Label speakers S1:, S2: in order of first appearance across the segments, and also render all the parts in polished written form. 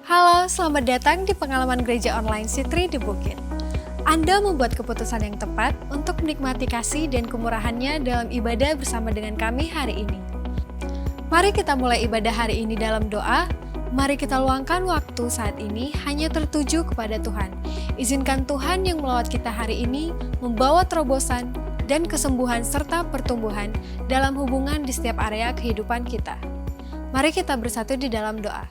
S1: Halo, selamat datang di pengalaman gereja online Sitri di Bukit. Anda membuat keputusan yang tepat untuk menikmati kasih dan kemurahannya dalam ibadah bersama dengan kami hari ini. Mari kita mulai ibadah hari ini dalam doa. Mari kita luangkan waktu saat ini hanya tertuju kepada Tuhan. Izinkan Tuhan yang melawat kita hari ini membawa terobosan dan kesembuhan serta pertumbuhan dalam hubungan di setiap area kehidupan kita. Mari kita bersatu di dalam doa.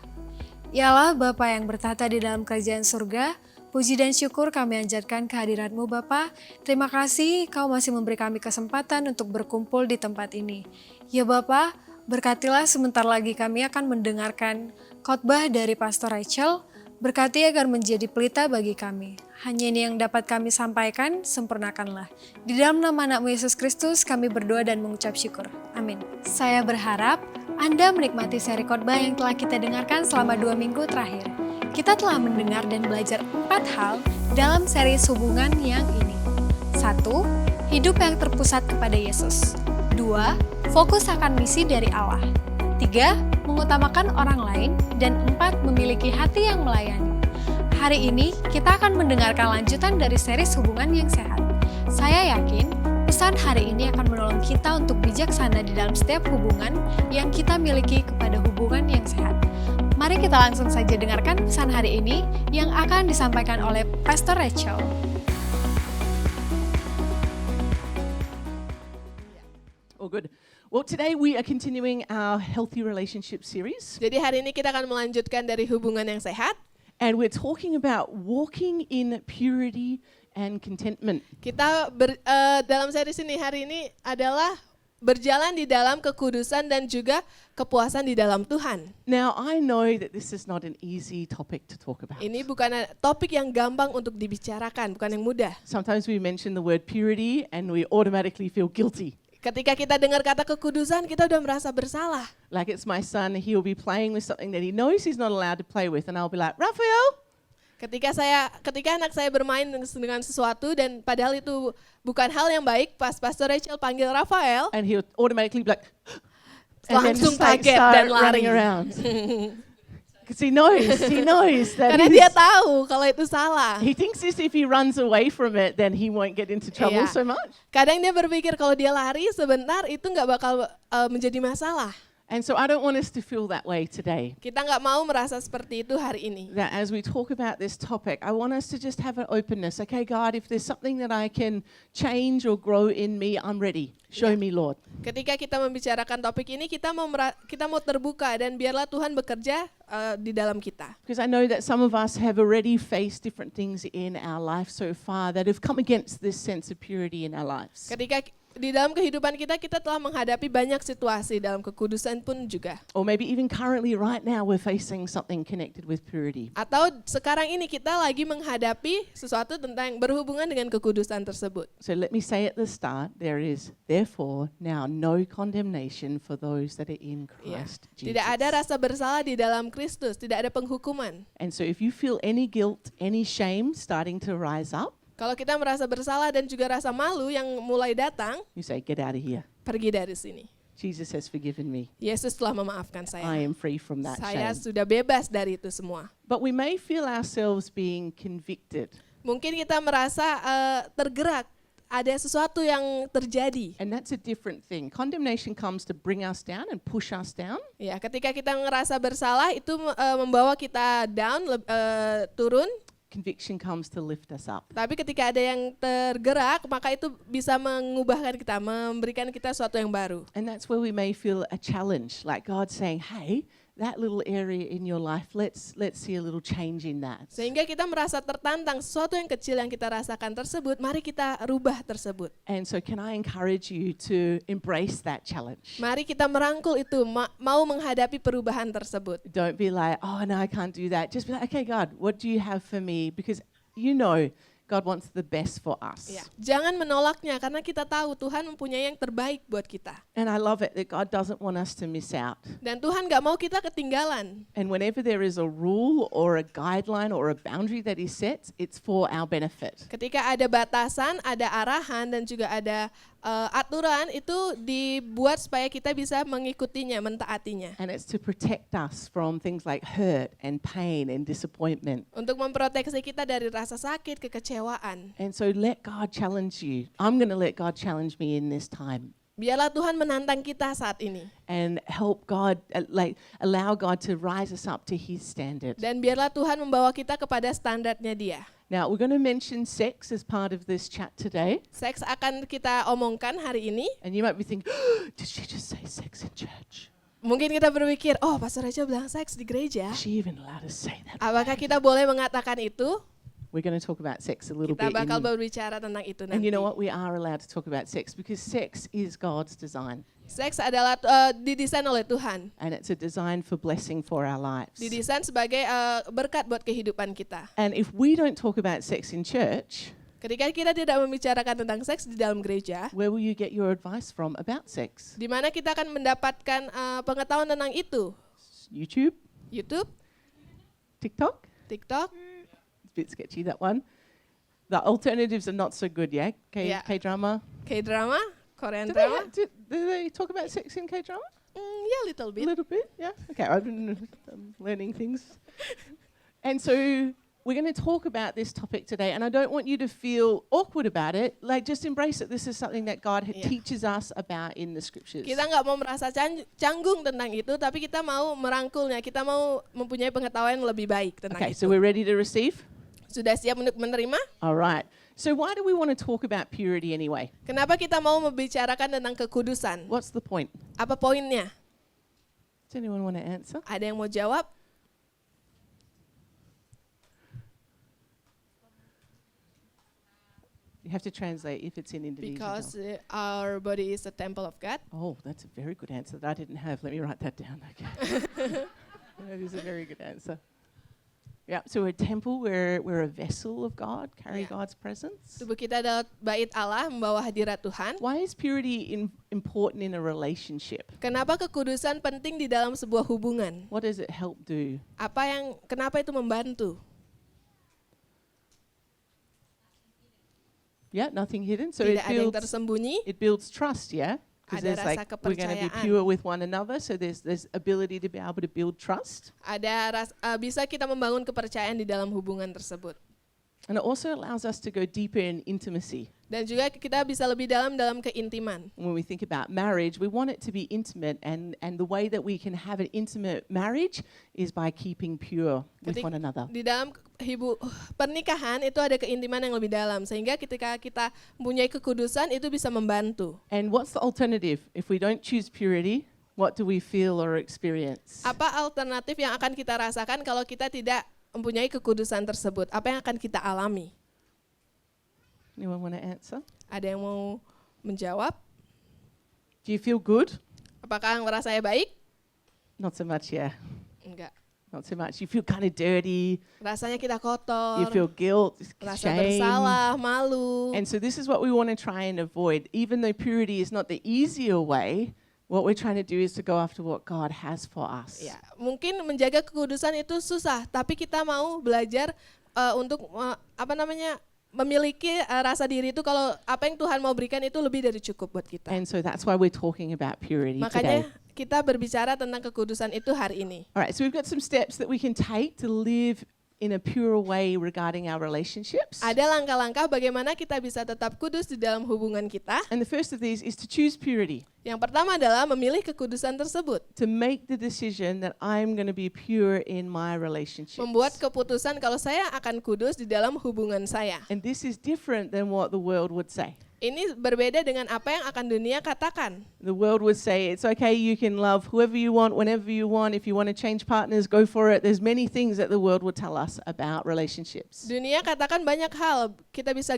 S1: Ya Allah Bapa yang bertata di dalam kerajaan surga, puji dan syukur kami anjurkan kehadirat-Mu Bapa. Terima kasih Kau masih memberi kami kesempatan untuk berkumpul di tempat ini. Ya Bapa, berkatilah sebentar lagi kami akan mendengarkan khotbah dari Pastor Rachel. Berkati agar menjadi pelita bagi kami. Hanya ini yang dapat kami sampaikan, sempurnakanlah. Di dalam nama anak-Mu Yesus Kristus kami berdoa dan mengucap syukur. Amin. Saya berharap Anda menikmati seri khotbah yang telah kita dengarkan selama 2 minggu terakhir. Kita telah mendengar dan belajar 4 hal dalam seri hubungan yang ini. 1. Hidup yang terpusat kepada Yesus. 2. Fokus akan misi dari Allah. 3. Mengutamakan orang lain. Dan 4. Memiliki hati yang melayani. Hari ini kita akan mendengarkan lanjutan dari seri hubungan yang sehat. Saya yakin pesan hari ini akan menolong kita untuk bijaksana di dalam setiap hubungan yang kita miliki kepada hubungan yang sehat. Mari kita langsung saja dengarkan pesan hari ini yang akan disampaikan oleh Pastor Rachel.
S2: Oh, good. Well, today we are continuing our healthy relationship series,
S3: Jadi hari ini kita akan melanjutkan dari hubungan yang sehat.
S2: and we're talking about walking in purity and contentment.
S3: Kita dalam seri ini hari ini adalah berjalan di dalam kekudusan dan juga kepuasan di dalam Tuhan.
S2: Now, I know that this is not an easy topic to talk about.
S3: Ini bukan topik yang gampang untuk dibicarakan, bukan yang mudah.
S2: Sometimes we mention the word purity and we automatically feel guilty.
S3: Ketika kita dengar kata kekudusan, kita udah merasa bersalah.
S2: Like it's my son, he'll be playing with something that he knows he's not allowed to play with, and I'll be like, Raphael!
S3: Ketika anak saya bermain dengan sesuatu dan padahal itu bukan hal yang baik, pas Pastor Rachel panggil Rafael,
S2: And he'll automatically be like, and then
S3: langsung
S2: just like
S3: kaget
S2: start
S3: dan
S2: running
S3: lari.
S2: around. Because he knows that
S3: Karena
S2: he's-
S3: dia tahu kalau itu salah.
S2: he thinks if he runs away from it, then he won't get into trouble
S3: Iya.
S2: so much.
S3: Kadang dia berpikir kalau dia lari sebentar itu nggak bakal menjadi masalah.
S2: And so I don't want us to feel that way today.
S3: Kita nggak mau merasa seperti itu hari ini.
S2: That as we talk about this topic, I want us to just have an openness. Okay, God, if there's something that I can change or grow in me, I'm ready. Show
S3: Yeah.
S2: me, Lord.
S3: Ketika kita membicarakan topik ini, kita mau terbuka dan biarlah Tuhan bekerja di dalam kita.
S2: Because I know that some of us have already faced different things in our life so far that have come against this sense of purity in our lives.
S3: Ketika di dalam kehidupan kita telah menghadapi banyak situasi dalam kekudusan pun juga.
S2: Or maybe even currently right now we're facing something connected with purity.
S3: Atau sekarang ini kita lagi menghadapi sesuatu tentang berhubungan dengan kekudusan tersebut.
S2: So let me say at the start, there is therefore now no condemnation for those that are in
S3: Ya.
S2: Christ Jesus.
S3: Tidak ada rasa bersalah di dalam Kristus, tidak ada penghukuman.
S2: And so if you feel any guilt, any shame starting to rise up,
S3: Kalau kita merasa bersalah dan juga rasa malu yang mulai datang,
S2: you say, get out of here.
S3: pergi dari sini.
S2: Jesus has forgiven me.
S3: Yesus telah memaafkan
S2: I
S3: saya.
S2: am free from that
S3: Saya
S2: shame.
S3: sudah bebas dari itu semua.
S2: But we may feel ourselves being convicted.
S3: Mungkin kita merasa tergerak, ada sesuatu yang terjadi.
S2: And that's a different thing. Condemnation comes to bring us down and push us down.
S3: Ya, ketika kita ngerasa bersalah itu membawa kita down, turun.
S2: Conviction comes to lift us up.
S3: Tapi ketika ada yang tergerak, maka itu bisa mengubahkan kita, memberikan kita sesuatu yang baru.
S2: And that's where we may feel a challenge, like God saying, hey, that little area in your life, let's see a little change in that.
S3: Sehingga kita merasa tertantang, sesuatu yang kecil yang kita rasakan tersebut, mari kita rubah tersebut.
S2: And so can I encourage you to embrace that challenge?
S3: Mari kita merangkul itu, mau menghadapi perubahan tersebut.
S2: Don't be like, oh, no, I can't do that. Just be like, okay, God, what do you have for me? Because you know God wants the best for us.
S3: Ya, jangan menolaknya karena kita tahu Tuhan mempunyai yang terbaik buat kita.
S2: And I love it that God doesn't want us to miss out.
S3: Dan Tuhan gak mau kita ketinggalan.
S2: And whenever there is a rule or a guideline or a boundary that He sets, it's for our benefit.
S3: Ketika ada batasan, ada arahan, dan juga ada aturan itu dibuat supaya kita bisa mengikutinya, mentaatinya.
S2: And it's to protect us from things like hurt and pain and disappointment.
S3: Untuk memproteksi kita dari rasa sakit, kekecewaan.
S2: And so let God challenge you. I'm going to let God challenge me in this time.
S3: Biarlah Tuhan menantang kita saat ini.
S2: And help God, allow God to rise us up to His standard.
S3: Dan biarlah Tuhan membawa kita kepada standarnya Dia.
S2: Now, we're going to mention sex as part of this chat today.
S3: Seks akan kita omongkan hari ini.
S2: And you might be thinking, did she just say sex in church?
S3: Mungkin kita berpikir, oh Pastor Rachel bilang seks di gereja.
S2: Is she even allowed to say that?
S3: Apakah kita boleh mengatakan itu?
S2: We're going to talk about sex a little
S3: Kita
S2: bit.
S3: bakal berbicara tentang itu
S2: And
S3: nanti.
S2: you know what? We are allowed to talk about sex because sex is God's design.
S3: Seks adalah didesain oleh Tuhan.
S2: And it's a design for blessing for our lives.
S3: Didesain sebagai berkat buat kehidupan kita.
S2: And if we don't talk about sex in church,
S3: Ketika kita tidak membicarakan tentang seks di dalam gereja,
S2: where will you get your advice from about sex?
S3: di mana kita akan mendapatkan pengetahuan tentang itu?
S2: YouTube?
S3: YouTube,
S2: TikTok?
S3: TikTok,
S2: It's a bit sketchy, that one. The alternatives are not so good, yeah?
S3: Yeah.
S2: K-drama?
S3: K-drama, Korean
S2: Do they,
S3: drama.
S2: do they talk about sex in K-drama?
S3: Yeah, little
S2: A
S3: bit.
S2: little bit, yeah. Okay, I'm learning things. And so we're going to talk about this topic today, and I don't want you to feel awkward about it. Like, just embrace it. This is something that God
S3: Yeah.
S2: teaches us about in the scriptures.
S3: Kita nggak mau merasa canggung tentang itu, tapi kita mau merangkulnya. Kita mau mempunyai pengetahuan yang lebih baik tentang
S2: Okay,
S3: itu.
S2: so we're ready to receive?
S3: Sudah siap untuk menerima?
S2: All right. So why do we want to talk about purity anyway?
S3: Kenapa kita mau membicarakan tentang kekudusan?
S2: What's the point?
S3: Apa poinnya?
S2: Does anyone want to answer?
S3: Ada yang mau jawab?
S2: You have to translate if it's in Indonesian.
S3: Because our body is a temple of God.
S2: Oh, that's a very good answer that I didn't have. Let me write that down. Okay. That is a very good answer. Yeah, so we're a temple, we're a vessel of God, carry
S3: Yeah.
S2: God's presence.
S3: Tubuh kita adalah bait Allah, membawa hadirat Tuhan.
S2: Why is purity important in a relationship?
S3: Kenapa kekudusan penting di dalam sebuah hubungan?
S2: What does it help do?
S3: Kenapa itu membantu?
S2: Yeah, nothing hidden. So
S3: Tidak ada yang
S2: it
S3: tersembunyi.
S2: builds trust, yeah? Because
S3: Ada
S2: there's
S3: rasa
S2: like we're going to be
S3: kepercayaan.
S2: pure with one another, so there's ability to be able to build trust.
S3: Bisa kita membangun kepercayaan di dalam hubungan tersebut.
S2: And it also allows us to go deeper in intimacy.
S3: Dan juga kita bisa lebih dalam keintiman.
S2: When we think about marriage, we want it to be intimate, and the way that we can have an intimate marriage is by keeping pure with one another.
S3: Di dalam pernikahan itu ada keintiman yang lebih dalam, sehingga ketika kita mempunyai kekudusan itu bisa membantu.
S2: And what's the alternative? If we don't choose purity, what do we feel or experience?
S3: Apa alternatif yang akan kita rasakan kalau kita tidak mempunyai kekudusan tersebut? Apa yang akan kita alami?
S2: Anyone want to answer?
S3: Ada yang mau menjawab?
S2: Do you feel good?
S3: Apakah merasa saya baik?
S2: Not so much, yeah.
S3: Enggak.
S2: Not so much. You feel kind of dirty.
S3: Rasanya kita kotor,
S2: You feel guilt,
S3: rasa
S2: shame.
S3: bersalah, malu.
S2: And so this is what we want to try and avoid. Even though purity is not the easier way, what we're trying to do is to go after what God has for us.
S3: Ya, mungkin menjaga kekudusan itu susah, tapi kita mau belajar untuk memiliki rasa diri itu kalau apa yang Tuhan mau berikan itu lebih dari cukup buat kita.
S2: And so that's why we're talking about purity
S3: Makanya
S2: today.
S3: kita berbicara tentang kekudusan itu hari ini.
S2: All right, so we've got some steps that we can take to live in a pure way regarding our relationships.
S3: Ada langkah-langkah bagaimana kita bisa tetap kudus di dalam hubungan kita.
S2: And the first of these is to choose purity,
S3: Yang pertama adalah memilih kekudusan tersebut.
S2: to make the decision that I'm going to be pure in my relationships.
S3: Membuat keputusan kalau saya akan kudus di dalam hubungan saya.
S2: And this is different than what the world would say.
S3: Ini berbeda dengan apa yang akan dunia katakan.
S2: The world would say, it's okay, you can love whoever you want, whenever you want. If you want to change partners, go for it. There's many things that the world would tell us about relationships.
S3: Dunia katakan banyak hal. Kita bisa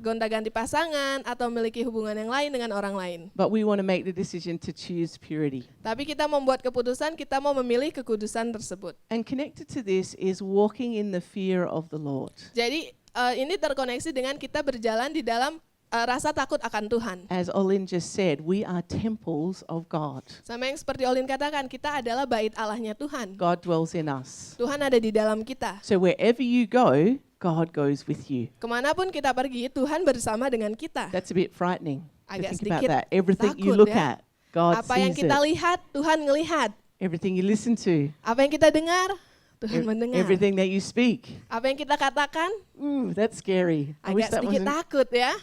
S3: gonta-ganti pasangan atau memiliki hubungan yang lain dengan orang lain.
S2: But we want to make the decision to choose purity.
S3: Tapi kita membuat keputusan, kita mau memilih kekudusan tersebut.
S2: And connected to this is walking in the fear of the Lord.
S3: Jadi ini terkoneksi dengan kita berjalan di dalam rasa takut akan Tuhan.
S2: As Olin just said, we are temples of God.
S3: Sama yang seperti Olin katakan, kita adalah bait Allahnya Tuhan.
S2: God dwells in us.
S3: Tuhan ada di dalam kita.
S2: So wherever you go, God goes with you.
S3: Kemanapun kita pergi, Tuhan bersama dengan kita.
S2: That's a bit frightening.
S3: agak
S2: think about
S3: sedikit
S2: that. Everything you
S3: takut
S2: look
S3: ya.
S2: at, God
S3: Apa yang
S2: sees
S3: kita
S2: it.
S3: lihat, Tuhan ngelihat.
S2: Everything you listen to,
S3: Apa yang kita dengar, Tuhan mendengar.
S2: everything that you speak.
S3: Apa yang kita katakan,
S2: Ooh, that's scary. I wish
S3: agak
S2: that
S3: sedikit
S2: wasn't.
S3: takut ya.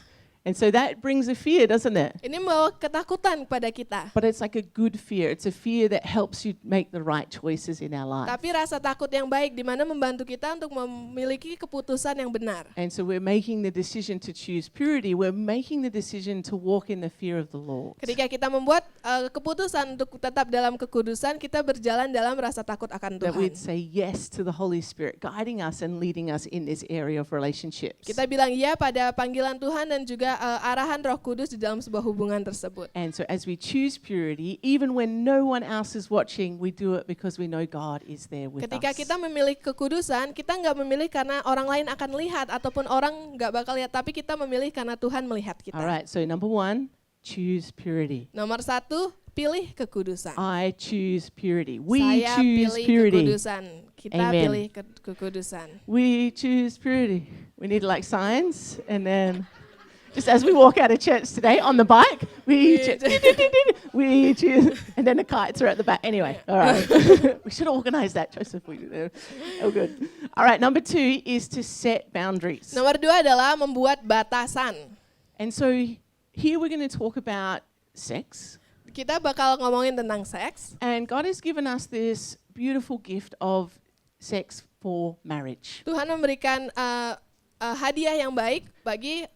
S2: And so that brings a fear, doesn't it?
S3: Ini membawa ketakutan kepada kita.
S2: But it's like a good fear. It's a fear that helps you make the right choices in our life.
S3: Tapi rasa takut yang baik di mana membantu kita untuk memiliki keputusan yang benar.
S2: And so we're making the decision to choose purity. We're making the decision to walk in the fear of the Lord.
S3: Ketika kita membuat keputusan untuk tetap dalam kekudusan, kita berjalan dalam rasa takut akan
S2: That
S3: Tuhan.
S2: we'd say yes to the Holy Spirit, guiding us and leading us in this area of relationships.
S3: Kita bilang ya pada panggilan Tuhan dan juga arahan Roh Kudus di dalam sebuah hubungan tersebut.
S2: And so as we choose purity, even when no one else is watching, we do it because we know God is there with
S3: Ketika
S2: us.
S3: kita memilih kekudusan, kita nggak memilih karena orang lain akan lihat ataupun orang nggak bakal lihat, tapi kita memilih karena Tuhan melihat kita.
S2: All right, so number 1, choose purity.
S3: Nomor 1, pilih kekudusan.
S2: I choose purity. We
S3: Saya
S2: choose
S3: pilih
S2: purity.
S3: kekudusan. Kita
S2: Amen.
S3: pilih kekudusan.
S2: We choose purity. We need like signs, and then just as we walk out of church today on the bike, we choose, and then the kites are at the back. Anyway, all right. We should organize that, Joseph. Oh, good. All right, number 2 is to set boundaries.
S3: Nomor 2 adalah membuat batasan.
S2: And so here we're going to talk about sex.
S3: Kita bakal ngomongin tentang seks.
S2: And God has given us this beautiful gift of sex for marriage.
S3: Tuhan memberikan hadiah yang baik bagi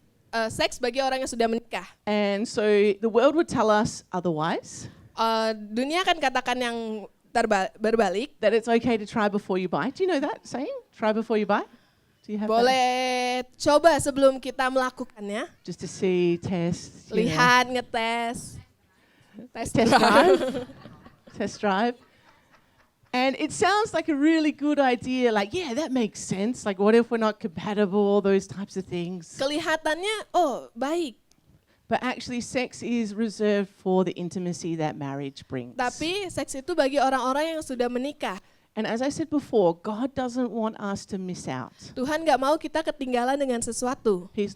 S3: seks bagi orang yang sudah menikah.
S2: And so the world would tell us otherwise,
S3: Dunia akan katakan yang berbalik.
S2: that it's okay to try before you buy. Do you know that saying? Try before you buy? Do you have that?
S3: Boleh coba sebelum kita melakukannya.
S2: Just to see, test, you know.
S3: Lihat, ngetes. Test
S2: Test
S3: drive.
S2: Test drive. And it sounds like a really good idea. Like, yeah, that makes sense. Like, what if we're not compatible? All those types of things.
S3: Kelihatannya, oh baik.
S2: But actually, sex is reserved for the intimacy that marriage brings.
S3: Tapi seks itu bagi orang-orang yang sudah menikah.
S2: And as I said before, God doesn't want us to miss out.
S3: Tuhan nggak mau kita ketinggalan dengan sesuatu.
S2: He's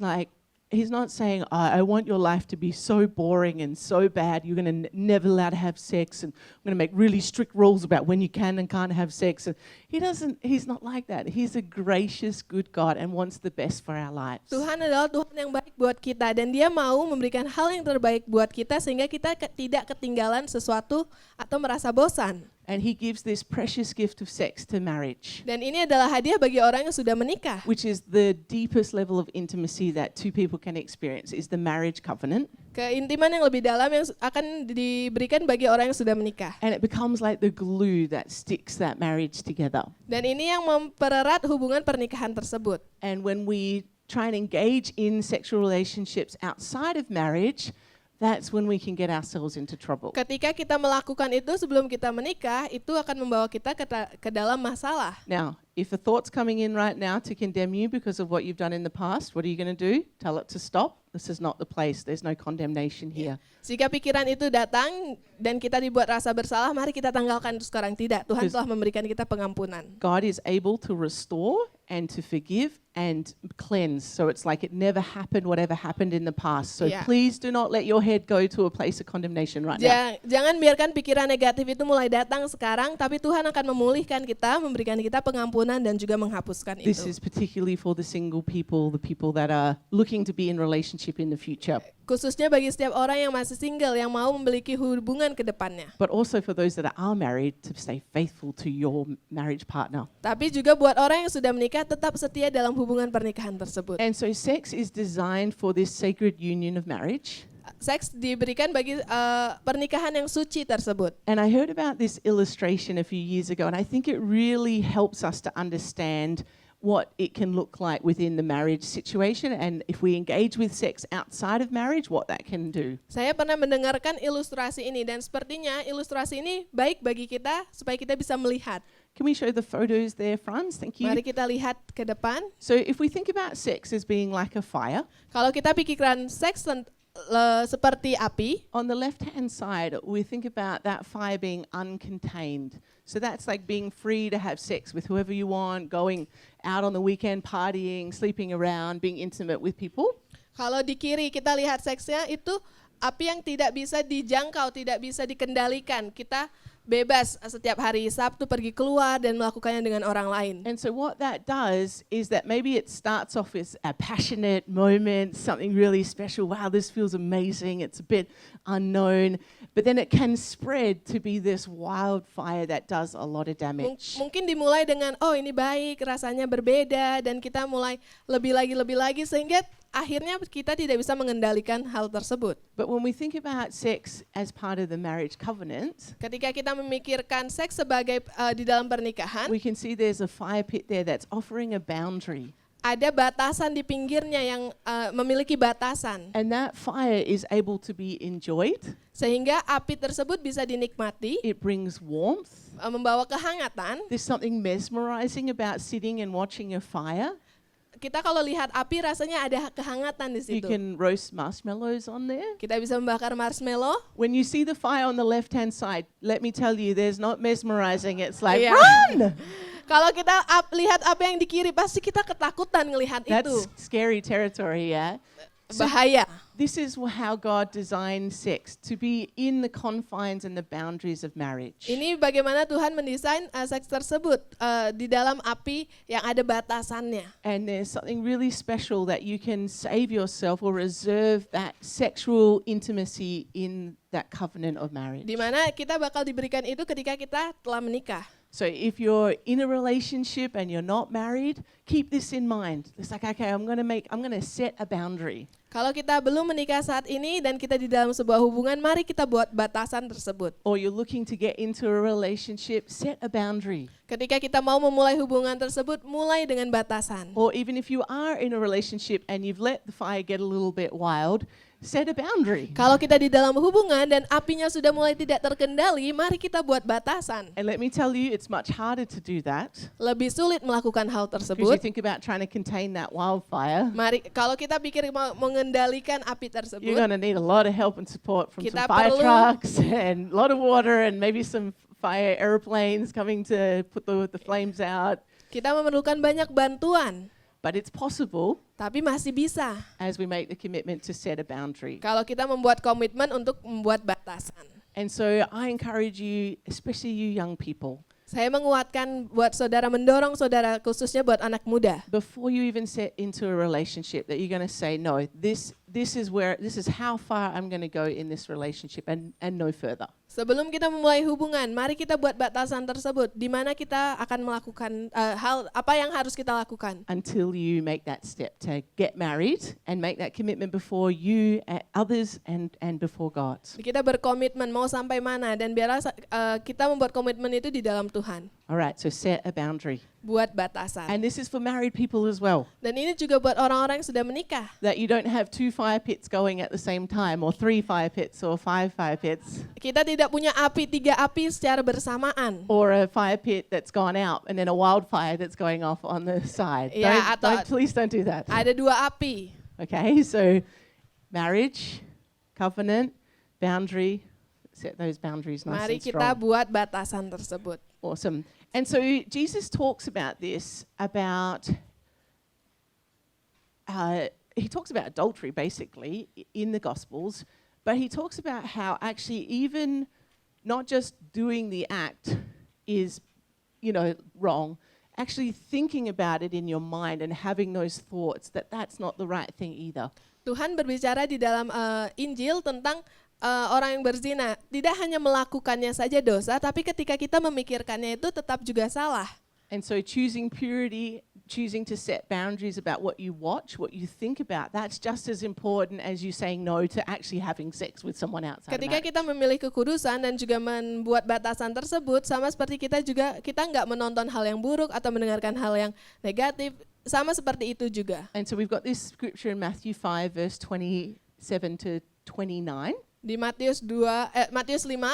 S2: not saying, I want your life to be so boring and so bad, you're going to never allowed to have sex, and I'm going to make really strict rules about when you can and can't have sex. And he's not like that. He's a gracious, good God and wants the best for our lives.
S3: Tuhan adalah Tuhan yang baik buat kita dan Dia mau memberikan hal yang terbaik buat kita sehingga kita tidak ketinggalan sesuatu atau merasa bosan.
S2: And he gives this precious gift of sex to marriage,
S3: Dan ini adalah hadiah bagi orang yang sudah menikah.
S2: which is the deepest level of intimacy that two people can experience, is the marriage covenant.
S3: Keintiman yang lebih dalam yang akan diberikan bagi orang yang sudah menikah.
S2: And it becomes like the glue that sticks that marriage together.
S3: Dan ini yang mempererat hubungan pernikahan tersebut.
S2: And when we try and engage in sexual relationships outside of marriage, that's when we can get ourselves into trouble.
S3: Ketika kita melakukan itu sebelum kita menikah, itu akan membawa kita ke dalam masalah.
S2: Now, if a thought's coming in right now to condemn you because of what you've done in the past, what are you going to do? Tell it to stop. This is not the place. There's no condemnation here.
S3: Jika pikiran itu datang dan kita dibuat rasa bersalah, mari kita tanggalkan itu sekarang. Tidak, Tuhan telah memberikan kita pengampunan.
S2: God is able to restore and to forgive and cleanse. So it's like it never happened, whatever happened in the past. So
S3: Yeah.
S2: please do not let your head go to a place of condemnation right now.
S3: Jangan biarkan pikiran negatif itu mulai datang sekarang, tapi Tuhan akan memulihkan kita, memberikan kita pengampunan dan juga menghapuskan
S2: This
S3: itu.
S2: is particularly for the single people, the people that are looking to be in relationship in the future,
S3: Khususnya bagi setiap orang yang masih single, yang mau memiliki hubungan ke depannya.
S2: but also for those that are married to stay faithful to your marriage partner.
S3: Tapi juga buat orang yang sudah menikah, tetap setia dalam hubungan pernikahan tersebut.
S2: And so sex is designed for this sacred union of marriage.
S3: Seks diberikan bagi pernikahan yang suci tersebut.
S2: And I heard about this illustration a few years ago, and I think it really helps us to understand what it can look like within the marriage situation, and if we engage with sex outside of marriage, what that can do.
S3: Saya pernah mendengarkan ilustrasi ini dan sepertinya ilustrasi ini baik bagi kita supaya kita bisa melihat.
S2: Can we show the photos there, Franz? Thank you.
S3: Mari kita lihat ke depan.
S2: So if we think about sex as being like a fire,
S3: Kalau kita pikirkan seks seperti api,
S2: on the left-hand side, we think about that fire being uncontained. So that's like being free to have sex with whoever you want, going out on the weekend, partying, sleeping around, being intimate with people.
S3: kalau di kiri kita lihat seksnya itu api yang tidak bisa dijangkau, tidak bisa dikendalikan. Kita bebas setiap hari Sabtu pergi keluar dan melakukannya dengan orang lain.
S2: And so what that does is that maybe it starts off as a passionate moment, something really special. Wow, this feels amazing. It's a bit unknown. But then it can spread to be this wildfire that does a lot of damage.
S3: Mungkin dimulai dengan, oh ini baik, rasanya berbeda, dan kita mulai lebih lagi, sehingga akhirnya kita tidak bisa mengendalikan hal tersebut.
S2: But when we think about sex as part of the marriage covenant,
S3: Ketika kita memikirkan seks sebagai di dalam pernikahan,
S2: we can see there's a fire pit there that's offering a boundary.
S3: ada batasan di pinggirnya yang memiliki batasan.
S2: And that fire is able to be enjoyed.
S3: Sehingga api tersebut bisa dinikmati,
S2: It brings warmth.
S3: membawa kehangatan.
S2: There's something mesmerizing about sitting and watching a fire.
S3: Kita kalau lihat api rasanya ada kehangatan di
S2: You
S3: situ.
S2: can roast marshmallows on there.
S3: Kita bisa membakar marshmallow.
S2: When you see the fire on the left-hand side, let me tell you, there's not mesmerizing. It's like,
S3: Yeah.
S2: run!
S3: Kalau kita lihat apa yang di kiri, pasti kita ketakutan ngelihat itu.
S2: That's scary territory, yeah? So
S3: Bahaya.
S2: this is how God designed sex, to be in the confines and the boundaries of marriage.
S3: Ini bagaimana Tuhan mendesain seks tersebut di dalam api yang ada batasannya.
S2: And there's something really special that you can save yourself or reserve that sexual intimacy in that covenant of marriage.
S3: Di mana kita bakal diberikan itu ketika kita telah menikah.
S2: So if you're in a relationship and you're not married, keep this in mind. It's like, okay, I'm going to set a boundary.
S3: Kalau kita belum menikah saat ini dan kita di dalam sebuah hubungan, mari kita buat batasan tersebut.
S2: Or you're looking to get into a relationship, set a boundary.
S3: Ketika kita mau memulai hubungan tersebut, mulai dengan batasan.
S2: Or even if you are in a relationship and you've let the fire get a little bit wild, set a boundary.
S3: Kalau kita di dalam hubungan dan apinya sudah mulai tidak terkendali, mari kita buat batasan.
S2: And let me tell you, it's much harder to do that.
S3: Lebih sulit melakukan hal
S2: Because you
S3: tersebut.
S2: think about trying to contain that wildfire.
S3: Mari, kalau kita pikir mau mengendalikan api
S2: You're
S3: tersebut,
S2: going to need a lot of help and support from
S3: Kita
S2: some fire
S3: perlu-
S2: trucks and a lot of water and maybe some fire airplanes coming to put the flames out.
S3: kita memerlukan banyak bantuan,
S2: But it's possible
S3: tapi masih bisa
S2: as we make the commitment to set a boundary.
S3: kalau kita membuat komitmen untuk membuat batasan.
S2: And so I encourage you, especially you young people,
S3: Saya menguatkan buat saudara, mendorong saudara khususnya buat anak muda.
S2: before you even set into a relationship, that you're going to say, no, this is how far I'm going to go in this relationship and no further.
S3: Sebelum kita memulai hubungan, mari kita buat batasan tersebut, di mana kita akan melakukan hal apa yang harus kita lakukan.
S2: Until you make that step to get married and make that commitment before you, others, and before God.
S3: Kita berkomitmen mau sampai mana, dan biarlah kita membuat komitmen itu di dalam Tuhan.
S2: All right, so set a boundary.
S3: Buat batasan.
S2: And this is for married people as well,
S3: Dan ini juga buat orang-orang yang sudah menikah.
S2: that you don't have 2 fire pits going at the same time, or 3 fire pits, or 5 fire pits,
S3: Kita tidak punya 3 api secara bersamaan.
S2: or a fire pit that's gone out and then a wildfire that's going off on the side.
S3: Yeah,
S2: Please don't do that.
S3: Ada 2 api.
S2: Okay, so marriage, covenant, boundary, set those boundaries nice
S3: Mari
S2: and
S3: kita
S2: strong.
S3: buat batasan tersebut.
S2: Awesome. And so Jesus talks about this, he talks about adultery basically in the Gospels, but he talks about how actually even not just doing the act is, wrong, actually thinking about it in your mind and having those thoughts that's not the right thing either.
S3: Tuhan berbicara di dalam Injil tentang orang yang berzina. Tidak hanya melakukannya saja dosa, tapi ketika kita memikirkannya itu tetap juga salah.
S2: And so choosing purity, choosing to set boundaries about what you watch, what you think about, that's just as important as you saying no to actually having sex with someone outside of
S3: Ketika
S2: marriage.
S3: kita memilih kekudusan dan juga membuat batasan tersebut, sama seperti kita nggak menonton hal yang buruk atau mendengarkan hal yang negatif, sama seperti itu juga.
S2: And so we've got this scripture in Matthew 5, verse 27 to 29.
S3: Di Matius 5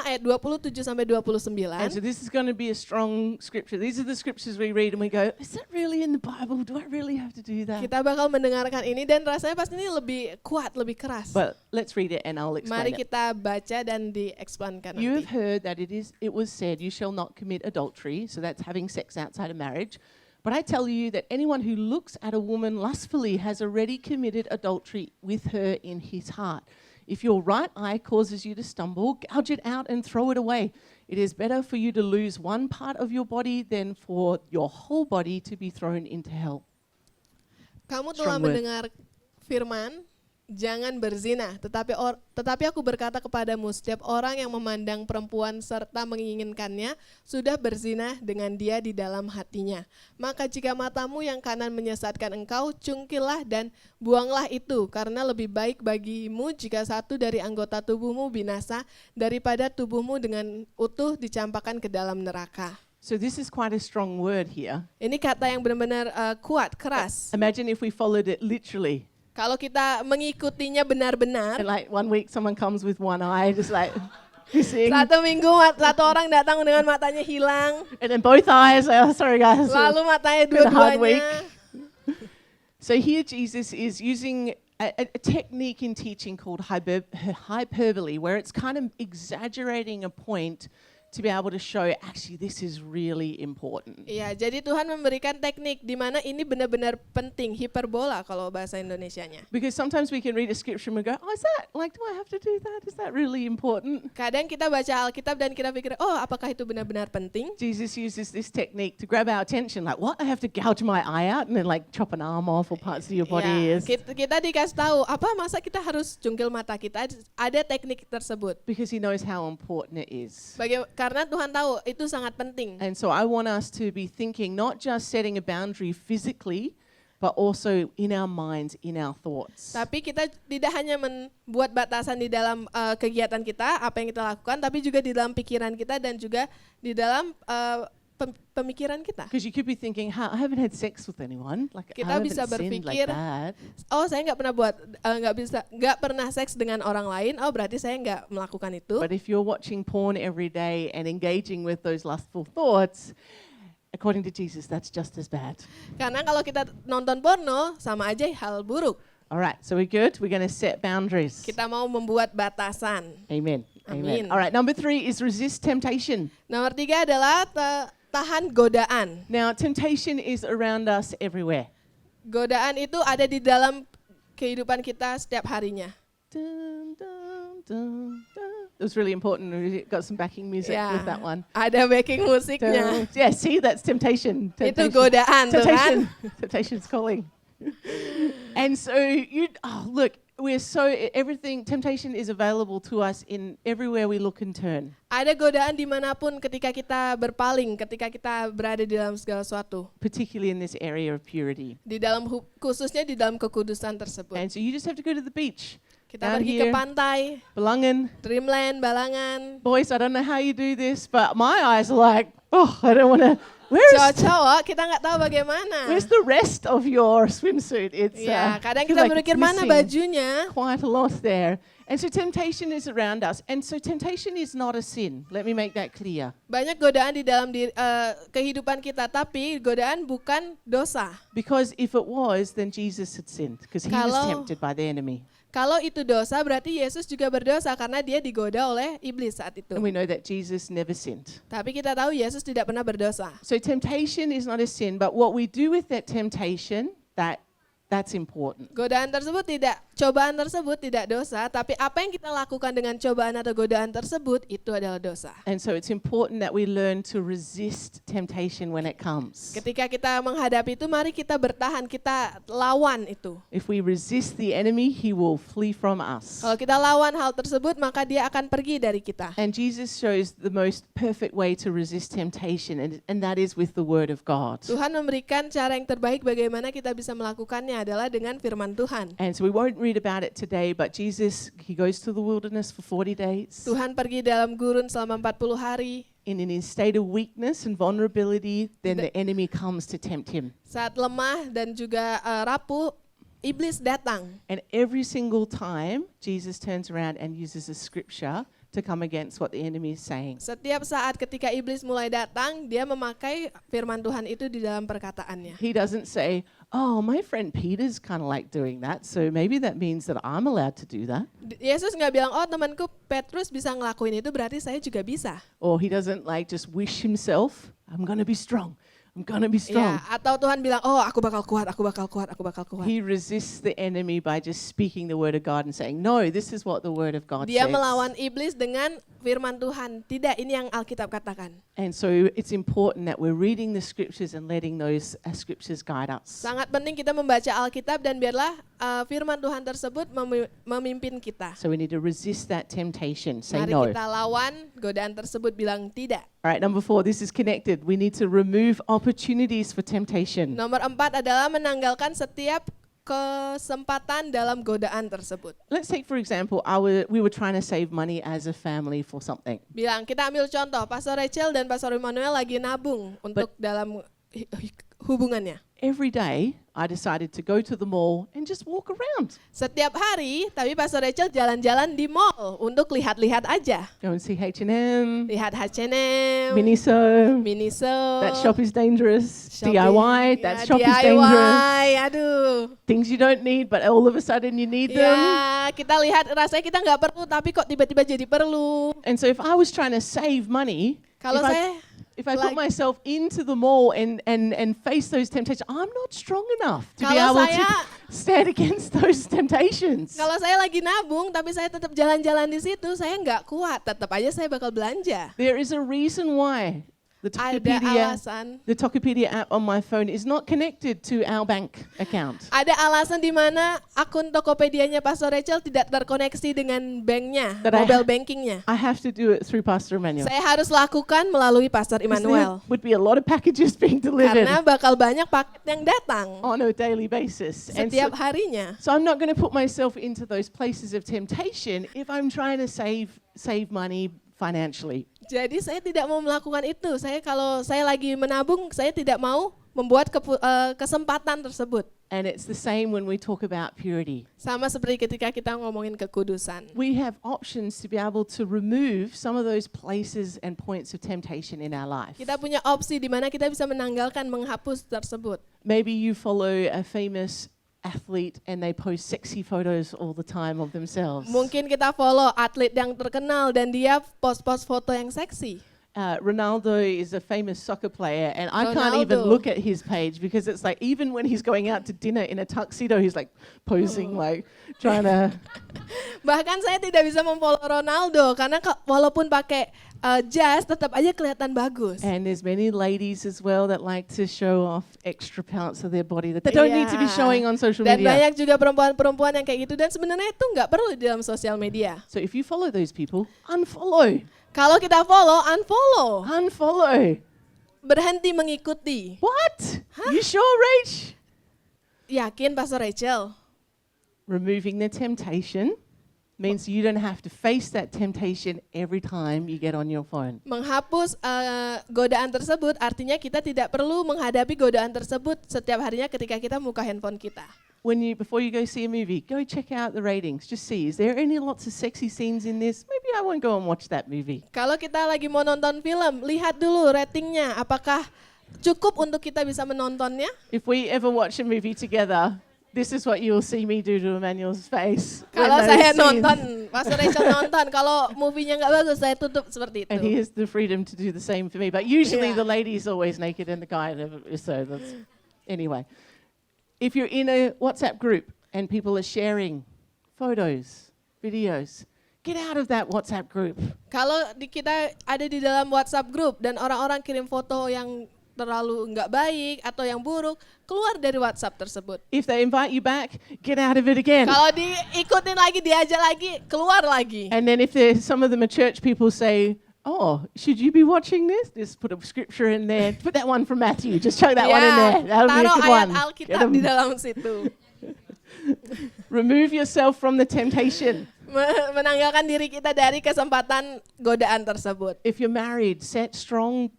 S3: ayat 27 sampai 29.
S2: And so this is going to be a strong scripture. These are the scriptures we read and we go, is that really in the Bible? Do I really have to do that?
S3: Kita bakal mendengarkan ini dan rasanya pasti ini lebih kuat, lebih keras.
S2: But let's read it and I'll
S3: Mari
S2: explain it.
S3: kita baca dan dieksplankan
S2: You
S3: nanti.
S2: have heard that it was said, you shall not commit adultery. So that's having sex outside of marriage. But I tell you that anyone who looks at a woman lustfully has already committed adultery with her in his heart. If your right eye causes you to stumble, gouge it out and throw it away. It is better for you to lose one part of your body than for your whole body to be thrown into hell.
S3: Kamu telah
S2: Strong word.
S3: mendengar firman, jangan berzina, tetapi aku berkata kepadamu, setiap orang yang memandang perempuan serta menginginkannya sudah berzina dengan dia di dalam hatinya. Maka jika matamu yang kanan menyesatkan engkau, cungkilah dan buanglah itu, karena lebih baik bagimu jika satu dari anggota tubuhmu binasa daripada tubuhmu dengan utuh dicampakkan ke dalam neraka.
S2: So this is quite a strong word here.
S3: Ini kata yang benar-benar kuat, keras.
S2: Imagine if we followed it literally.
S3: Kalau kita mengikutinya benar-benar,
S2: And like 1 week someone comes with one eye, just like missing.
S3: satu minggu satu orang datang dengan matanya hilang,
S2: And then both eyes, oh sorry guys.
S3: lalu matanya
S2: Been a hard
S3: dua-duanya.
S2: So here Jesus is using a technique in teaching called hyperbole, where it's kind of exaggerating a point to be able to show actually this is really important.
S3: Iya, jadi Tuhan memberikan teknik di mana ini benar-benar penting, hiperbola kalau bahasa Indonesianya.
S2: Because sometimes we can read a scripture and we go, oh, is that, like, do I have to do that? Is that really important?
S3: Kadang kita baca Alkitab dan kita pikir, oh apakah itu benar-benar penting?
S2: Jesus uses this technique to grab our attention, like, what? I have to gouge my eye out and then like chop an arm off or parts of your body.
S3: Ya, kita dikasih tahu, apa masa kita harus cungkil mata kita? Ada teknik tersebut.
S2: Because he knows how important it is.
S3: Karena Tuhan tahu itu sangat penting.
S2: And so I want us to be thinking, not just setting a boundary physically, but also in our minds, in our thoughts.
S3: Tapi kita tidak hanya membuat batasan di dalam kegiatan kita, apa yang kita lakukan, tapi juga di dalam pikiran kita dan juga di dalam pemikiran kita.
S2: Because you could be thinking, I haven't had sex with anyone. Like, I
S3: Kita
S2: haven't
S3: bisa
S2: sinned
S3: berpikir,
S2: like that.
S3: oh saya nggak pernah seks dengan orang lain, oh berarti saya nggak melakukan itu.
S2: But if you're watching porn every day and engaging with those lustful thoughts, according to Jesus, that's just as bad.
S3: Karena kalau kita nonton porno, sama aja hal buruk.
S2: All right, so we're good. We're going to set boundaries.
S3: Kita mau membuat batasan.
S2: Amen.
S3: Amin.
S2: All right, number 3 is resist temptation.
S3: Nomor 3 adalah tahan godaan.
S2: Now, temptation is around us everywhere.
S3: Godaan itu ada di dalam kehidupan kita setiap harinya.
S2: Dun, dun, dun, dun. It was really important. We got some backing music with that one.
S3: Ada backing musiknya.
S2: Dun. Yeah, see, that's temptation.
S3: Itu godaan tuh kan.
S2: Temptation's calling. And so look, temptation is available to us in everywhere we look and turn.
S3: Ada godaan dimanapun ketika kita berpaling, ketika kita berada di dalam segala sesuatu.
S2: Particularly in this area of purity.
S3: Di dalam khususnya di dalam kekudusan tersebut.
S2: And so you just have to go to the beach.
S3: Kita
S2: Down
S3: pergi ke
S2: here,
S3: pantai,
S2: Belangen.
S3: Dreamland, Balangan.
S2: Boys, I don't know how you do this, but my eyes are like, I don't want to. Where's
S3: Cowok-cowok kita nggak tahu bagaimana.
S2: the rest of your swimsuit? It's
S3: Ya, kadang
S2: feel
S3: kita
S2: like
S3: berpikir
S2: it's
S3: mana
S2: missing
S3: bajunya.
S2: quite a lot there. And so temptation is around us. And so temptation is not a sin. Let me make that clear.
S3: Banyak godaan di dalam kehidupan kita, tapi godaan bukan dosa.
S2: Because if it was, then Jesus had sinned because he was tempted by the enemy.
S3: Kalau itu dosa, berarti Yesus juga berdosa karena dia digoda oleh iblis saat itu.
S2: And we know that Jesus never sinned.
S3: Tapi kita tahu Yesus tidak pernah berdosa.
S2: So temptation is not a sin, but what we do with that temptation, that's important.
S3: Cobaan tersebut tidak dosa, tapi apa yang kita lakukan dengan cobaan atau godaan tersebut itu adalah dosa.
S2: And so it's important that we learn to resist temptation when it comes.
S3: Ketika kita menghadapi itu, mari kita bertahan, kita lawan itu.
S2: If we resist the enemy, he will flee from us.
S3: Kalau kita lawan hal tersebut, maka dia akan pergi dari kita.
S2: And Jesus shows the most perfect way to resist temptation, and that is with the word of God.
S3: Tuhan memberikan cara yang terbaik bagaimana kita bisa melakukannya adalah dengan firman Tuhan.
S2: And so we won't read about it today, but Jesus, he goes to the wilderness for 40 days.
S3: Tuhan pergi dalam gurun selama 40 hari.
S2: In his state of weakness and vulnerability, then the enemy comes to tempt him.
S3: Saat lemah dan juga rapuh, iblis datang.
S2: And every single time, Jesus turns around and uses a scripture to come against what the enemy is saying.
S3: Setiap saat ketika iblis mulai datang, dia memakai firman Tuhan itu di dalam perkataannya.
S2: He doesn't say, oh, my friend Peter's kind of like doing that, so maybe that means that I'm allowed to do that.
S3: Yesus nggak bilang, oh temanku Petrus bisa ngelakuin itu, berarti saya juga bisa.
S2: Or he doesn't like just wish himself, I'm going to be strong. I'm going to be strong.
S3: Ya, atau Tuhan bilang, oh aku bakal kuat, aku bakal kuat, aku bakal kuat.
S2: He resists the enemy by just speaking the word of God and saying, no, this is what the word of God
S3: Dia
S2: says.
S3: melawan iblis dengan firman Tuhan. Tidak, ini yang Alkitab katakan.
S2: And so it's important that we're reading the scriptures and letting those scriptures guide us.
S3: Sangat penting kita membaca Alkitab dan biarlah firman Tuhan tersebut memimpin kita.
S2: So we need to resist that temptation. Say
S3: Mari
S2: no.
S3: kita lawan godaan tersebut, bilang tidak.
S2: All right, number 4, this is connected. We need to remove opportunities for temptation.
S3: Nomor 4 adalah menanggalkan setiap kesempatan dalam godaan tersebut.
S2: Let's take, for example, we were trying to save money as a family for something.
S3: Bilang, kita ambil contoh, Pastor Rachel dan Pastor Emmanuel lagi nabung untuk dalam hubungannya.
S2: Every day, I decided to go to the mall and just walk around.
S3: Setiap hari, tapi Pastor Rachel jalan-jalan di mall untuk lihat-lihat aja.
S2: Go and see H&M,
S3: Lihat H&M,
S2: Miniso.
S3: Miniso,
S2: That shop is dangerous.
S3: shopping.
S2: DIY, that
S3: Ya,
S2: shop is
S3: DIY,
S2: dangerous.
S3: aduh.
S2: Things you don't need, but all of a sudden you need them.
S3: Ya, kita lihat rasanya kita nggak perlu, tapi kok tiba-tiba jadi perlu.
S2: And so if I was trying to save money,
S3: Kalau
S2: if I put myself into the mall and face those temptations, I'm not strong enough to be
S3: Kalau
S2: able
S3: saya-
S2: to stand against those temptations.
S3: Kalau saya lagi nabung, tapi saya tetap jalan-jalan di situ, saya nggak kuat. Tetap aja saya bakal belanja.
S2: There is a reason why the
S3: Ada alasan.
S2: Tokopedia app on my phone is not connected to our bank account.
S3: Ada alasan di mana akun Tokopedia-nya Pastor Rachel tidak terkoneksi dengan banknya,
S2: That I
S3: mobile bankingnya.
S2: I have to do it through Pastor Emmanuel.
S3: Saya harus lakukan melalui Pastor
S2: 'Cause
S3: Emmanuel.
S2: there would be a lot of packages being delivered
S3: Karena bakal banyak paket yang datang
S2: on a daily basis. And
S3: setiap harinya.
S2: so I'm not going to put myself into those places of temptation if I'm trying to save money financially.
S3: Jadi saya tidak mau melakukan itu. Kalau saya lagi menabung, saya tidak mau membuat kesempatan tersebut.
S2: And it's the same when we talk about purity.
S3: Sama seperti ketika kita ngomongin kekudusan.
S2: We have options to be able to remove some of those places and points of temptation in our life.
S3: Kita punya opsi di mana kita bisa menanggalkan, menghapus tersebut.
S2: Maybe you follow a famous athlete and they post sexy photos all the time of themselves.
S3: Mungkin kita follow atlet yang terkenal dan dia post-post foto yang seksi.
S2: Ronaldo is a famous soccer player, and I can't even
S3: Ronaldo.
S2: look at his page because it's like even when he's going out to dinner in a tuxedo, he's like posing, like trying to.
S3: Bahkan saya tidak bisa memfollow Ronaldo karena walaupun pakai jas tetap aja kelihatan bagus.
S2: And there's many ladies as well that like to show off extra parts of their body that they don't need to be
S3: Iya.
S2: showing on social
S3: Dan
S2: media.
S3: banyak juga perempuan-perempuan yang kayak gitu dan sebenarnya itu nggak perlu di dalam sosial media.
S2: So if you follow those people, unfollow.
S3: Kalau kita follow, unfollow.
S2: Unfollow.
S3: Berhenti mengikuti.
S2: What? You sure, Rach?
S3: Yakin Pastor Rachel?
S2: Removing the temptation means you don't have to face that temptation every time you get on your phone.
S3: Menghapus godaan tersebut artinya kita tidak perlu menghadapi godaan tersebut setiap harinya ketika kita buka handphone kita.
S2: Before you go see a movie, go check out the ratings. Just see, is there any lots of sexy scenes in this? Maybe I won't go and watch that movie.
S3: Kalau kita lagi mau nonton film, lihat dulu ratingnya. Apakah cukup untuk kita bisa menontonnya?
S2: If we ever watch a movie together, this is what you'll see me do to Emmanuel's face. when
S3: Kalau
S2: those
S3: saya
S2: scenes-
S3: nonton, Pastor Rachel nonton. Kalau movie-nya nggak bagus, saya tutup seperti
S2: And
S3: itu.
S2: he has the freedom to do the same for me. But usually
S3: Yeah.
S2: the lady is always naked and the guy never is. So that's, anyway. If you're in a WhatsApp group and people are sharing photos, videos, get out of that WhatsApp group.
S3: Kalau kita ada di dalam WhatsApp group dan orang-orang kirim foto yang terlalu nggak baik atau yang buruk, keluar dari WhatsApp tersebut.
S2: If they invite you back, get out of it again.
S3: Kalau diikutin lagi, diajak lagi, keluar lagi.
S2: And then if there's some of them are church people say, oh, should you be watching this? Just put a scripture in there. Put that one from Matthew. Just chuck that one in there. That'll be a
S3: taruh
S2: good
S3: ayat
S2: one.
S3: Alkitab
S2: Get 'em.
S3: di dalam situ.
S2: Remove yourself from the temptation.
S3: Menanggalkan diri kita dari kesempatan godaan tersebut.
S2: If you're married, set strong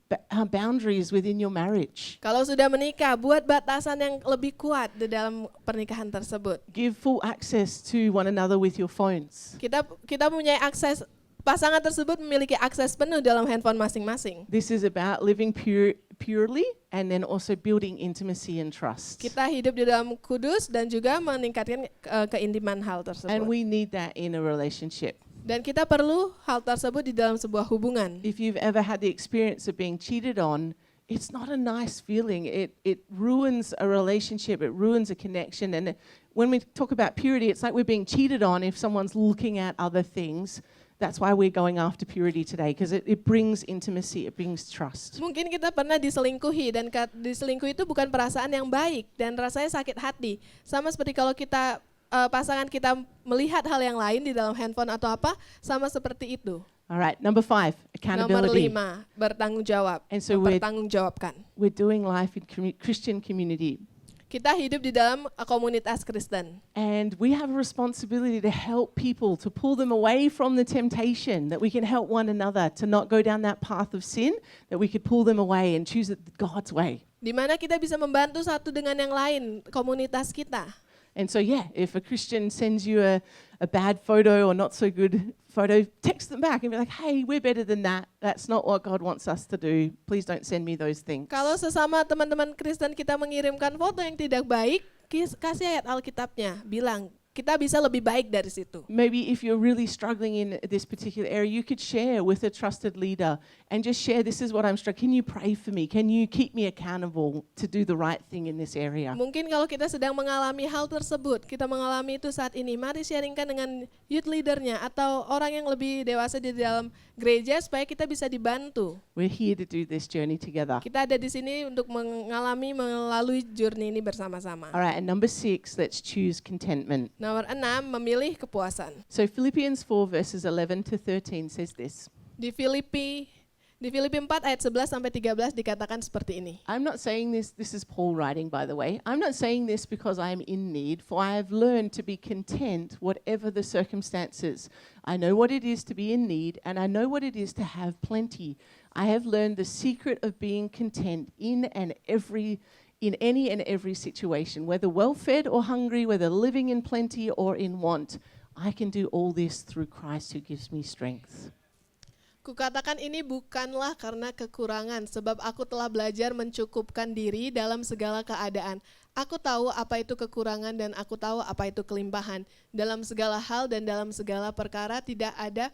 S2: boundaries within your marriage.
S3: Kalau sudah menikah, buat batasan yang lebih kuat di dalam pernikahan tersebut.
S2: Give full access to one another with your phones.
S3: Kita punya akses, pasangan tersebut memiliki akses penuh dalam handphone masing-masing.
S2: This is about living purely and then also building intimacy and trust.
S3: Kita hidup di dalam kudus dan juga meningkatkan keintiman hal
S2: And
S3: tersebut.
S2: we need that in a relationship.
S3: Dan kita perlu hal tersebut di dalam sebuah hubungan.
S2: If you've ever had the experience of being cheated on, it's not a nice feeling. It ruins a relationship, it ruins a connection. And when we talk about purity, it's like we're being cheated on if someone's looking at other things. That's why we're going after purity today, because it brings intimacy, it brings trust.
S3: Mungkin kita pernah diselingkuhi dan diselingkuh itu bukan perasaan yang baik dan rasanya sakit hati. Sama seperti kalau kita pasangan kita melihat hal yang lain di dalam handphone atau apa, sama seperti itu.
S2: All right, number 5,
S3: Nomor
S2: accountability.
S3: 5, bertanggung jawab.
S2: And so
S3: Bertanggungjawabkan.
S2: we're doing life in Christian community.
S3: Kita hidup di dalam komunitas Kristen.
S2: And we have a responsibility to help people, to pull them away from the temptation, that we can help one another to not go down that path of sin, that we could pull them away and choose it God's way.
S3: Di mana kita bisa membantu satu dengan yang lain, komunitas kita.
S2: And so, yeah, if a Christian sends you a bad photo or not so good photo, text them back and be like, hey, we're better than that. That's not what God wants us to do. Please don't send me those things.
S3: Kalau sesama teman-teman Kristen kita mengirimkan foto yang tidak baik, kasih ayat Alkitabnya, bilang kita bisa lebih baik dari situ.
S2: Maybe if you're really struggling in this particular area, you could share with a trusted leader and just share, this is what I'm struggling. Can you pray for me? Can you keep me accountable to do the right thing in this area?
S3: Mungkin kalau kita sedang mengalami hal tersebut, kita mengalami itu saat ini, mari sharingkan dengan youth leadernya atau orang yang lebih dewasa di dalam gereja supaya kita bisa dibantu.
S2: We're here to do this journey together.
S3: Kita ada di sini untuk melalui journey ini bersama-sama.
S2: All right, and number 6, let's choose contentment.
S3: Nomor 6, memilih kepuasan.
S2: So Philippians 4 verses 11 to 13 says this.
S3: Di Filipi 4 ayat 11 sampai 13 dikatakan seperti ini.
S2: I'm not saying this is Paul writing, by the way. I'm not saying this because I'm in need, for I have learned to be content whatever the circumstances. I know what it is to be in need, and I know what it is to have plenty. I have learned the secret of being content in any and every situation, whether well-fed or hungry, whether living in plenty or in want. I can do all this through Christ who gives me strength.
S3: Kukatakan ini bukanlah karena kekurangan, sebab aku telah belajar mencukupkan diri dalam segala keadaan. Aku tahu apa itu kekurangan dan aku tahu apa itu kelimpahan. Dalam segala hal dan dalam segala perkara tidak ada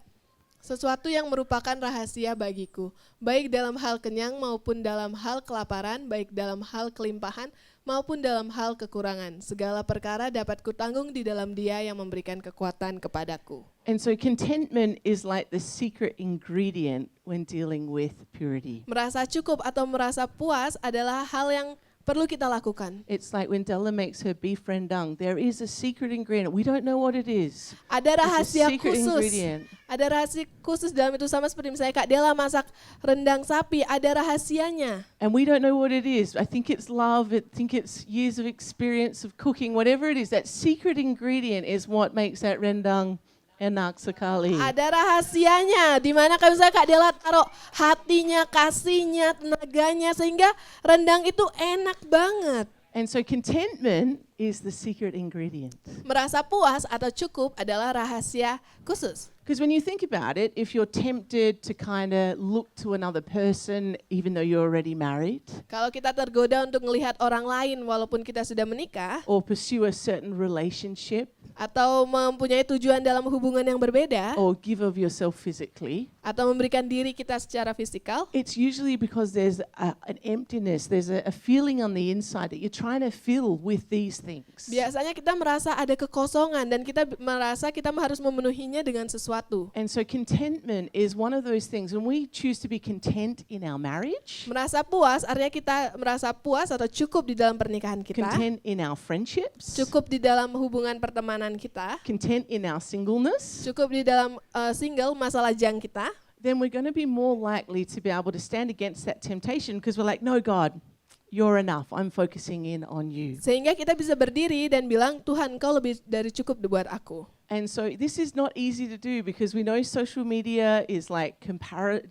S3: sesuatu yang merupakan rahasia bagiku, baik dalam hal kenyang maupun dalam hal kelaparan, baik dalam hal kelimpahan maupun dalam hal kekurangan. Segala perkara dapat kutanggung di dalam Dia yang memberikan kekuatan kepadaku.
S2: And so contentment is like the secret ingredient when dealing with purity.
S3: Merasa cukup atau merasa puas adalah hal yang perlu kita lakukan.
S2: It's like when Della makes her beef rendang. There is a secret ingredient. We don't know what it is.
S3: Ada
S2: It's a
S3: rahasia
S2: secret
S3: khusus.
S2: ingredient.
S3: Ada rahasia khusus dalam itu, sama seperti misalnya Kak Della masak rendang sapi, ada rahasianya.
S2: And we don't know what it is. I think it's love. I think it's years of experience of cooking. Whatever it is, that secret ingredient is what makes that rendang enak sekali.
S3: Ada rahasianya, di mana kalau misalnya Kak Della taruh hatinya, kasihnya, tenaganya, sehingga rendang itu enak banget.
S2: And so contentment is the secret ingredient.
S3: Merasa puas atau cukup adalah rahasia khusus.
S2: Because when you think about it, if you're tempted to kind of look to another person, even though you're already married,
S3: Kalau kita tergoda untuk melihat orang lain walaupun kita sudah menikah,
S2: or pursue a certain relationship,
S3: atau mempunyai tujuan dalam hubungan yang berbeda,
S2: or give of yourself physically,
S3: atau memberikan diri kita secara fisikal,
S2: it's usually because there's an emptiness, there's a feeling on the inside that you're trying to fill with these things.
S3: biasanya kita merasa ada kekosongan dan kita merasa kita harus memenuhinya dengan sesuatu.
S2: And so contentment is one of those things. When we choose to be content in our marriage,
S3: Merasa puas artinya kita merasa puas atau cukup di dalam pernikahan kita,
S2: content in our friendships,
S3: cukup di dalam hubungan pertemanan kita,
S2: content in our singleness,
S3: cukup di dalam single masa lajang kita,
S2: then we're going to be more likely to be able to stand against that temptation because we're like, no, God, you're enough. I'm focusing in on you.
S3: sehingga kita bisa berdiri dan bilang, Tuhan, Kau lebih dari cukup buat aku.
S2: And so this is not easy to do because we know social media is like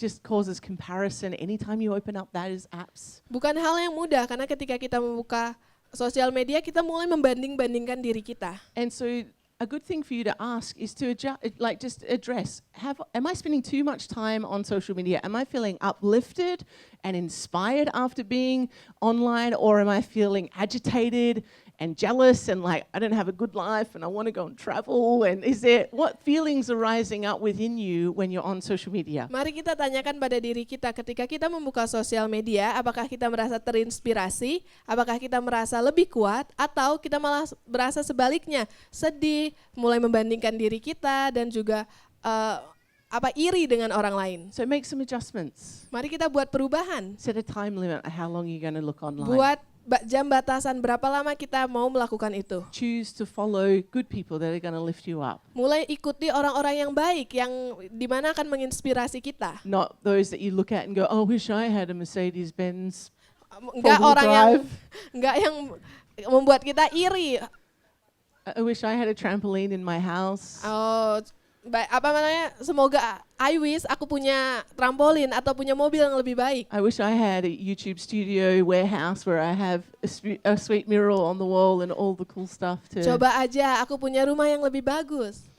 S2: just causes comparison. Anytime you open up those apps,
S3: Bukan hal yang mudah karena ketika kita membuka sosial media, kita mulai membanding-bandingkan diri kita.
S2: and so a good thing for you to ask is to just address, am I spending too much time on social media? Am I feeling uplifted and inspired after being online, or am I feeling agitated and jealous and like, I don't have a good life and I want to go and travel? And what feelings are rising up within you when you're on social media?
S3: Mari kita tanyakan pada diri kita ketika kita membuka sosial media, apakah kita merasa terinspirasi, apakah kita merasa lebih kuat, atau kita malah berasa sebaliknya, sedih, mulai membandingkan diri kita dan juga iri dengan orang lain.
S2: So make some adjustments.
S3: Mari kita buat perubahan.
S2: Set a time limit on how long you're going to look online.
S3: Buat jam batasan berapa lama kita mau melakukan itu.
S2: Choose to follow good people that are going to lift you up.
S3: Mulai ikuti orang-orang yang baik yang dimana akan menginspirasi kita.
S2: Not those that you look at and go, oh, I wish I had a Mercedes-Benz.
S3: Enggak
S2: Four-wheel
S3: orang yang
S2: drive.
S3: enggak yang membuat kita iri.
S2: I wish I had a trampoline in my house.
S3: Oh, semoga I wish aku punya trampolin atau punya mobil yang lebih baik.
S2: I wish I had a YouTube studio warehouse where I have a sweet mural on the wall and all the cool stuff to.
S3: Coba aja aku punya rumah yang lebih bagus.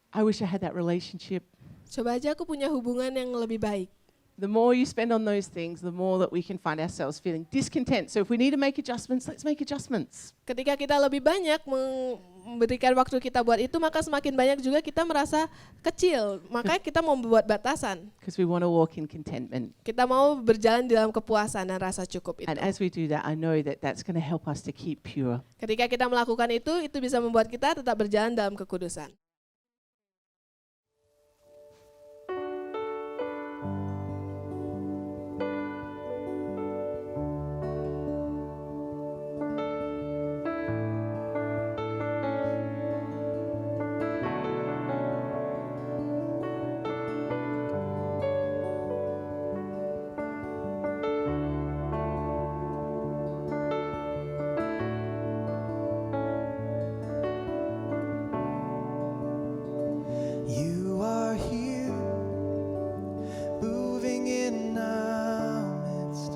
S2: I wish I had that relationship.
S3: Coba aja aku punya hubungan yang lebih baik.
S2: The more you spend on those things, the more that we can find ourselves feeling discontent. So if we need to make adjustments, let's make adjustments.
S3: Ketika kita lebih banyak memberikan waktu kita buat itu, maka semakin banyak juga kita merasa kecil. Makanya kita mau membuat batasan.
S2: Because we want to walk in contentment.
S3: Kita mau berjalan di dalam kepuasan dan rasa cukup itu.
S2: And as we do that, I know that that's going to help us to keep pure.
S3: Ketika kita melakukan itu bisa membuat kita tetap berjalan dalam kekudusan.
S4: You are here, moving in our midst.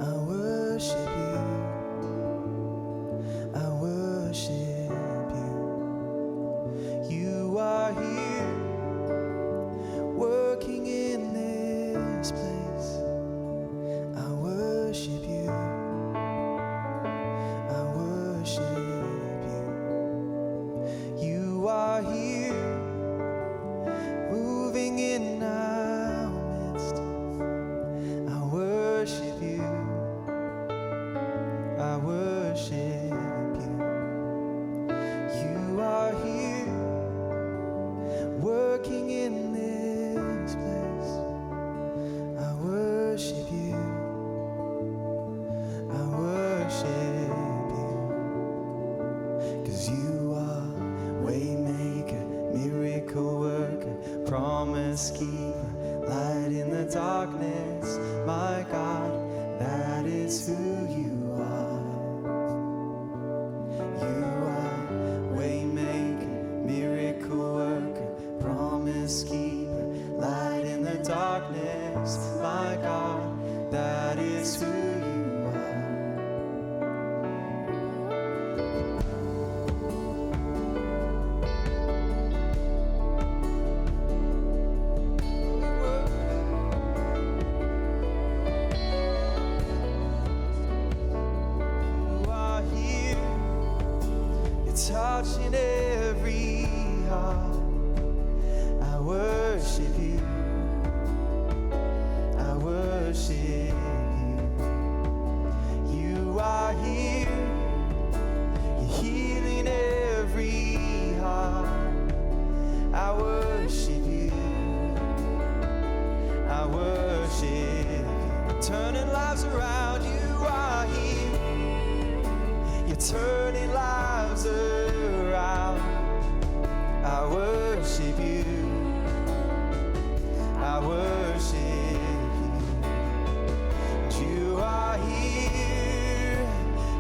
S4: I worship you. I worship you. You are here, working in this place. I worship you. I worship you. You are here, moving in our midst. I worship you. I worship you. You are here, working in this place. I worship you. I worship you. 'Cause you are waymaker, miracle worker, promise keeper, light in the darkness. My God, that is who you are. You are waymaker, miracle worker, promise keeper, light in the darkness. My God, that is who you are. You are here, you're touching every heart. I worship you. I worship you. You are here, you're healing every heart. I worship you. I worship you. Turning lives around. You are here, you're turning lives around. I worship you. I worship you. You are here,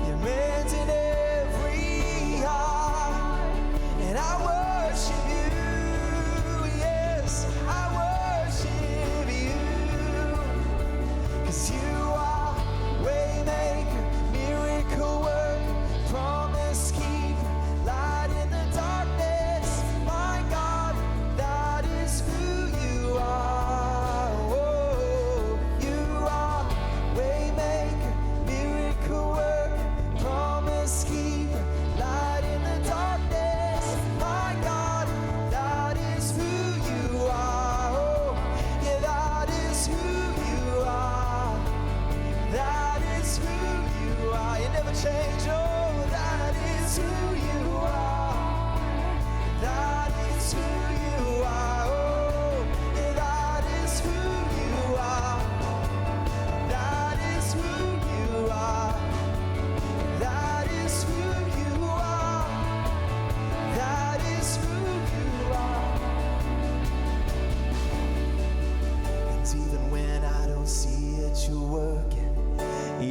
S4: you're mending every heart, and I worship you. Yes, I worship you. 'Cause you are waymaker, miracle worker,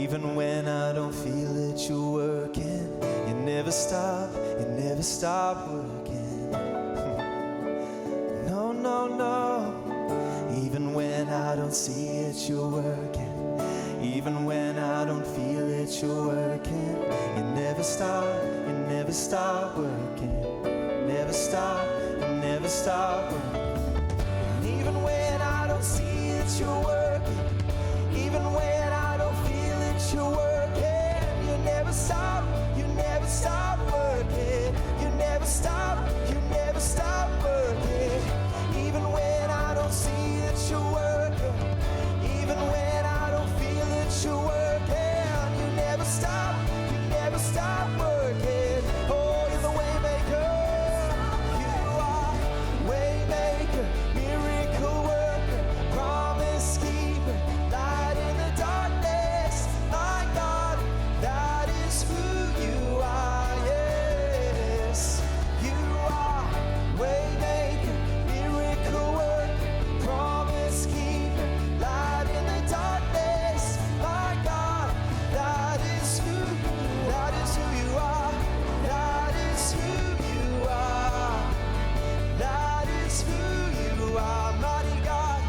S4: Even when I don't feel that you're working, you never stop working. No, no, no. Even when I don't see it, you're working. Even when I don't feel it, you're working. You never stop working. Never stop working. And even when I don't see it, you're working. Even when I don't feel it, you're working. You never stop working. You never stop working. Even when I don't see it, you're working. Even when I don't feel it, you're working. You never stop working. Oh, you're the way maker. You are way maker, miracle worker, promise keeper, light in the darkness. My God, that is who you are. Yes, you are way maker, miracle worker, promise keeper, light in the darkness. My God, that is who you are. That is who you are. That is who you are, mighty God.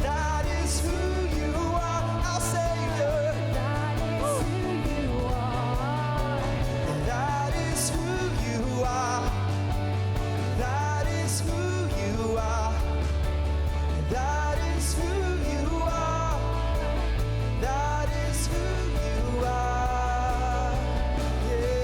S4: That is who you are, our Savior. That is who you are. That is who you are. That is who you are. That is who you are. That is who you are. Yes.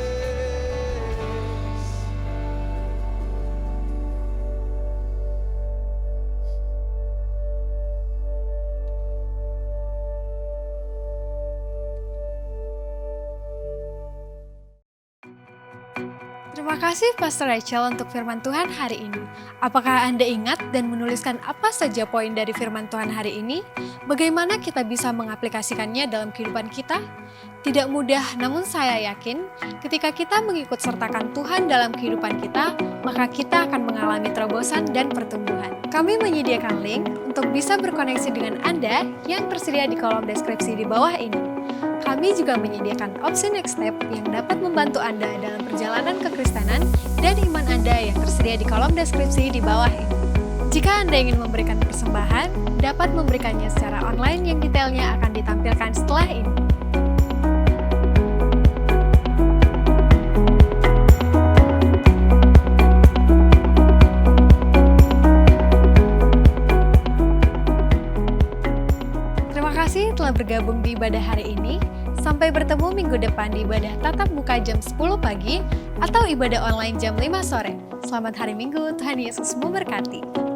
S1: Terima kasih Pastor Rachel untuk firman Tuhan hari ini. Apakah Anda ingat dan menuliskan apa saja poin dari firman Tuhan hari ini? Bagaimana kita bisa mengaplikasikannya dalam kehidupan kita? Tidak mudah, namun saya yakin ketika kita mengikut sertakan Tuhan dalam kehidupan kita, maka kita akan mengalami terobosan dan pertumbuhan. Kami menyediakan link untuk bisa berkoneksi dengan Anda yang tersedia di kolom deskripsi di bawah ini. Kami juga menyediakan opsi next step yang dapat membantu Anda dalam perjalanan kekristenan dan iman Anda yang tersedia di kolom deskripsi di bawah ini. Jika Anda ingin memberikan persembahan, dapat memberikannya secara online yang detailnya akan ditampilkan setelah ini. Terima kasih telah bergabung di ibadah hari ini. Sampai bertemu minggu depan di ibadah tatap muka jam 10 pagi atau ibadah online jam 5 sore. Selamat hari Minggu, Tuhan Yesus memberkati.